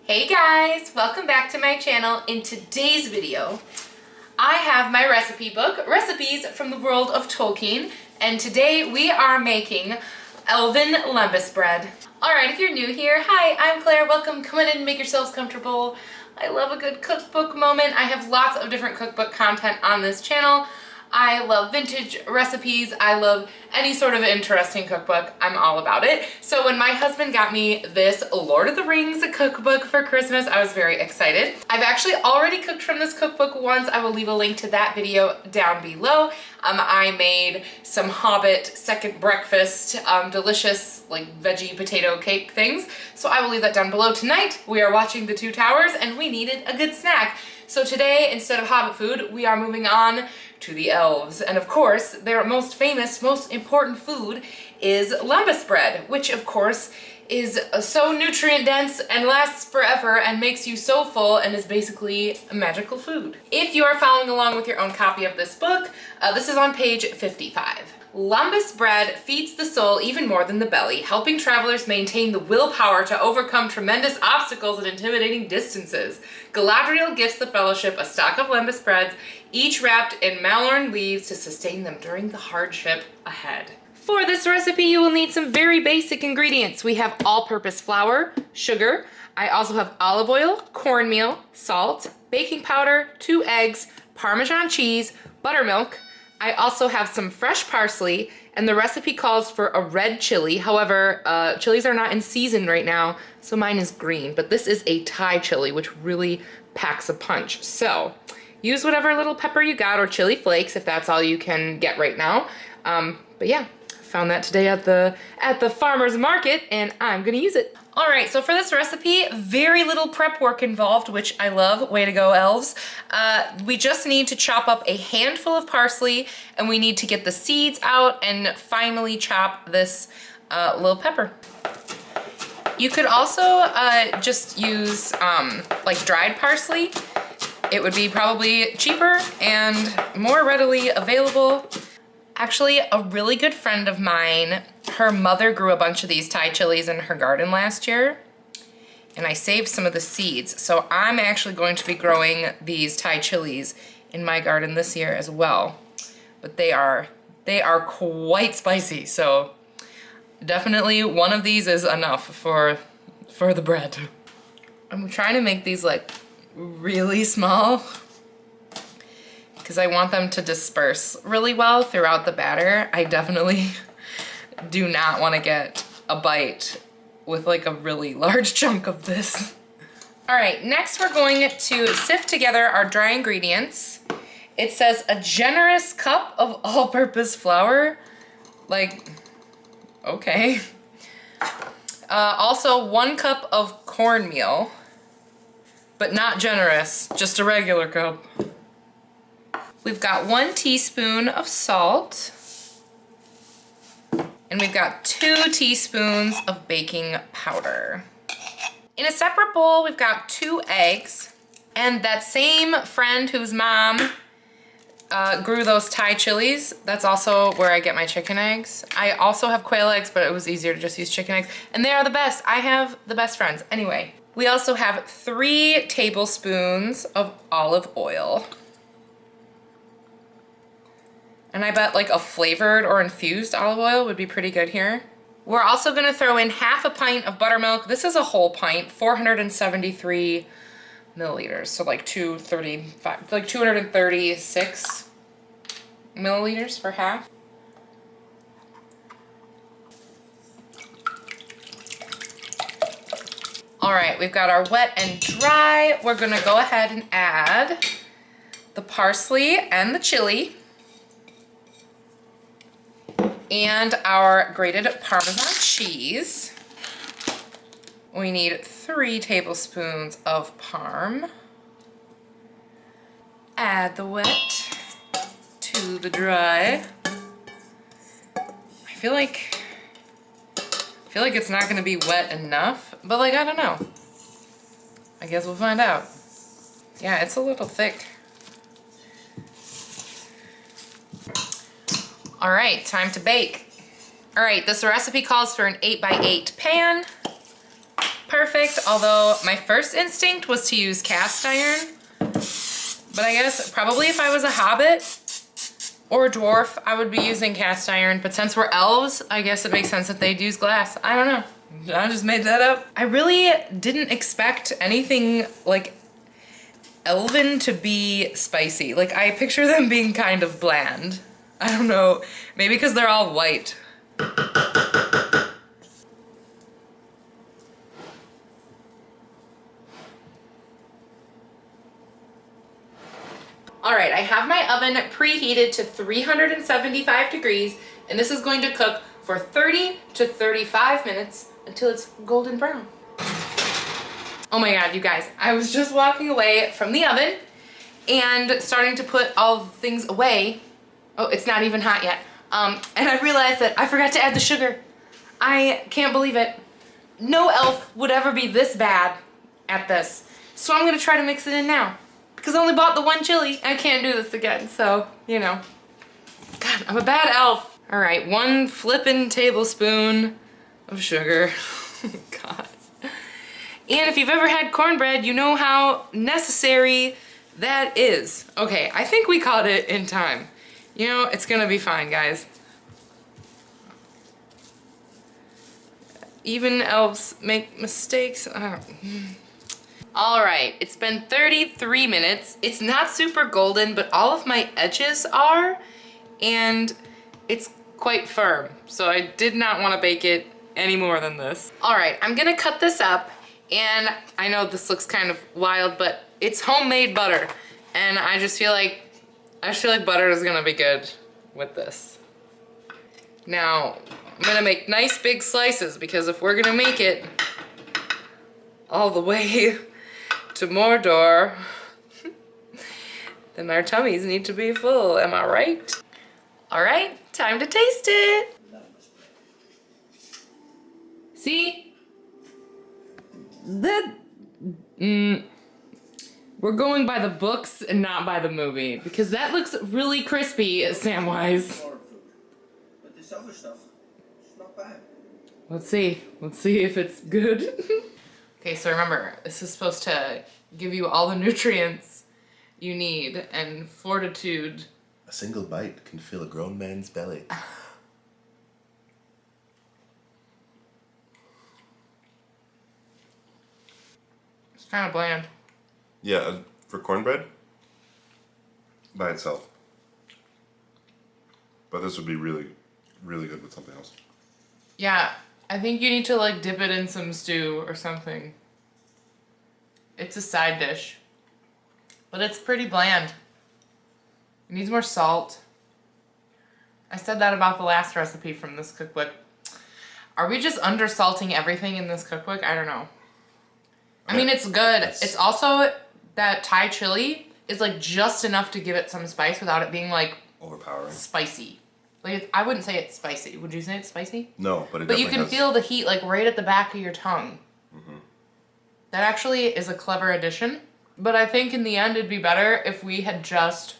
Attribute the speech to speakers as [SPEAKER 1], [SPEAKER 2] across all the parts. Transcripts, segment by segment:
[SPEAKER 1] Hey guys, welcome back to my channel. In today's video, I have my recipe book, Recipes from the World of Tolkien, and today we are making elven lembas bread. Alright, if you're new here, hi, I'm Claire, welcome, come in and make yourselves comfortable. I love a good cookbook moment. I have lots of different cookbook content on this channel. I love vintage recipes. I love any sort of interesting cookbook. I'm all about it. So when my husband got me this Lord of the Rings cookbook for Christmas, I was very excited. I've actually already cooked from this cookbook once. I will leave a link to that video down below. I made some Hobbit second breakfast, delicious like veggie potato cake things. So I will leave that down below. Tonight we are watching The Two Towers and we needed a good snack. So today, instead of Hobbit food, we are moving on to the elves. And of course, their most famous, most important food is lembas bread, which of course is so nutrient dense and lasts forever and makes you so full and is basically a magical food. If you are following along with your own copy of this book, this is on page 55. Lembas bread feeds the soul even more than the belly, helping travelers maintain the willpower to overcome tremendous obstacles and intimidating distances. Galadriel gifts the Fellowship a stock of lembas breads, each wrapped in malorn leaves to sustain them during the hardship ahead. For this recipe, you will need some very basic ingredients. We have all-purpose flour, sugar. I also have olive oil, cornmeal, salt, baking powder, 2 eggs, Parmesan cheese, buttermilk. I also have some fresh parsley, and the recipe calls for a red chili. However, chilies are not in season right now, so mine is green. But this is a Thai chili, which really packs a punch. So use whatever little pepper you got, or chili flakes if that's all you can get right now. But yeah, found that today at the farmer's market, and I'm gonna use it. All right, so for this recipe, very little prep work involved, which I love. Way to go, elves. We just need to chop up a handful of parsley, and we need to get the seeds out and finally chop this little pepper. You could also just use like dried parsley. It would be probably cheaper and more readily available. Actually, a really good friend of mine, her mother grew a bunch of these Thai chilies in her garden last year, and I saved some of the seeds. So I'm actually going to be growing these Thai chilies in my garden this year as well. But they are quite spicy, so definitely one of these is enough for the bread. I'm trying to make these like really small, because I want them to disperse really well throughout the batter. I definitely do not want to get a bite with like a really large chunk of this. All right, next we're going to sift together our dry ingredients. It says a generous cup of all-purpose flour. Like, okay. Also 1 cup of cornmeal, but not generous, just a regular cup. We've got 1 teaspoon of salt, and we've got 2 teaspoons of baking powder. In a separate bowl, we've got 2 eggs, and that same friend whose mom grew those Thai chilies, that's also where I get my chicken eggs. I also have quail eggs, but it was easier to just use chicken eggs, and they are the best. I have the best friends. Anyway, we also have 3 tablespoons of olive oil. And I bet like a flavored or infused olive oil would be pretty good here. We're also gonna throw in half a pint of buttermilk. This is a whole pint, 473 milliliters. So like 236 milliliters for half. All right, we've got our wet and dry. We're gonna go ahead and add the parsley and the chili, and our grated Parmesan cheese. We need 3 tablespoons of parm. Add the wet to the dry. I feel like it's not gonna be wet enough, but like, I don't know. I guess we'll find out. Yeah, it's a little thick. All right, time to bake. All right, this recipe calls for an 8x8 pan. perfect, although my first instinct was to use cast iron. But I guess probably if I was a hobbit or a dwarf, I would be using cast iron. But since we're elves, I guess it makes sense that they'd use glass. I don't know. I just made that up. I really didn't expect anything like elven to be spicy. Like, I picture them being kind of bland. I don't know. Maybe because they're all white. All right, I have my oven preheated to 375 degrees, and this is going to cook for 30 to 35 minutes until it's golden brown. Oh my God, you guys, I was just walking away from the oven and starting to put all the things away. Oh, it's not even hot yet. And I realized that I forgot to add the sugar. I can't believe it. No elf would ever be this bad at this. So I'm gonna try to mix it in now. Because I only bought the one chili, and I can't do this again, so, you know. God, I'm a bad elf. All right, 1 flippin' tablespoon of sugar. God. And if you've ever had cornbread, you know how necessary that is. Okay, I think we caught it in time. You know, it's gonna be fine, guys. Even elves make mistakes. All right, it's been 33 minutes. It's not super golden, but all of my edges are, and it's quite firm. So I did not want to bake it any more than this. All right, I'm gonna cut this up, and I know this looks kind of wild, but it's homemade butter, and I just feel like butter is gonna be good with this. Now, I'm gonna make nice big slices, because if we're gonna make it all the way to Mordor, then our tummies need to be full, am I right? All right, time to taste it. See? We're going by the books and not by the movie, because that looks really crispy, Samwise.
[SPEAKER 2] But this other stuff, it's not bad.
[SPEAKER 1] Let's see if it's good. Okay, so remember, this is supposed to give you all the nutrients you need and fortitude.
[SPEAKER 3] A single bite can fill a grown man's belly.
[SPEAKER 1] It's kind of bland.
[SPEAKER 3] Yeah, for cornbread, by itself. But this would be really, really good with something else.
[SPEAKER 1] Yeah, I think you need to like dip it in some stew or something. It's a side dish, but it's pretty bland. It needs more salt. I said that about the last recipe from this cookbook. Are we just undersalting everything in this cookbook? I don't know. I mean, it's good. It's also that Thai chili is like just enough to give it some spice without it being like
[SPEAKER 3] Overpowering.
[SPEAKER 1] spicy. Like, I wouldn't say it's spicy. Would you say it's spicy?
[SPEAKER 3] No, but it
[SPEAKER 1] But you
[SPEAKER 3] definitely
[SPEAKER 1] can
[SPEAKER 3] has...
[SPEAKER 1] feel the heat like right at the back of your tongue.
[SPEAKER 3] Mm-hmm.
[SPEAKER 1] That actually is a clever addition. But I think in the end it'd be better if we had just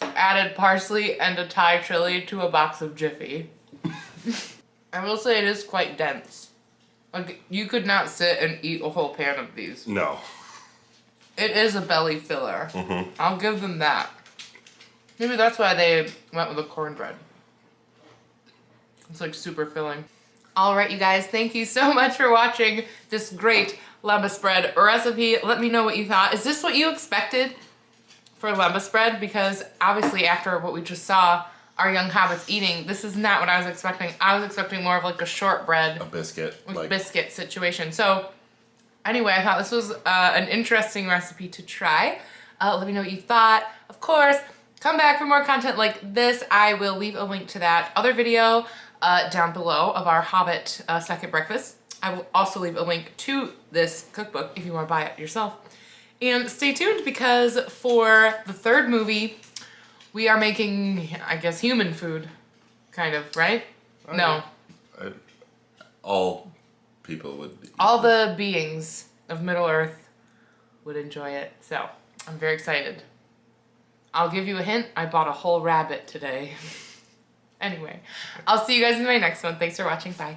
[SPEAKER 1] added parsley and a Thai chili to a box of Jiffy. I will say it is quite dense. Like, you could not sit and eat a whole pan of these.
[SPEAKER 3] No.
[SPEAKER 1] It is a belly filler.
[SPEAKER 3] Mm-hmm.
[SPEAKER 1] I'll give them that. Maybe that's why they went with the cornbread. It's like super filling. All right, you guys, thank you so much for watching this great lembas bread recipe. Let me know what you thought. Is this what you expected for lembas bread? Because obviously after what we just saw our young hobbits eating, this is not what I was expecting. I was expecting more of like a shortbread.
[SPEAKER 3] A biscuit.
[SPEAKER 1] Like biscuit situation. So anyway, I thought this was an interesting recipe to try. Let me know what you thought. Of course, come back for more content like this. I will leave a link to that other video down below of our Hobbit second breakfast. I will also leave a link to this cookbook if you want to buy it yourself. And stay tuned, because for the third movie, we are making, I guess, human food, kind of, right? No.
[SPEAKER 3] All people would be.
[SPEAKER 1] All the beings of Middle-earth would enjoy it, so I'm very excited. I'll give you a hint, I bought a whole rabbit today. Anyway, I'll see you guys in my next one. Thanks for watching, bye.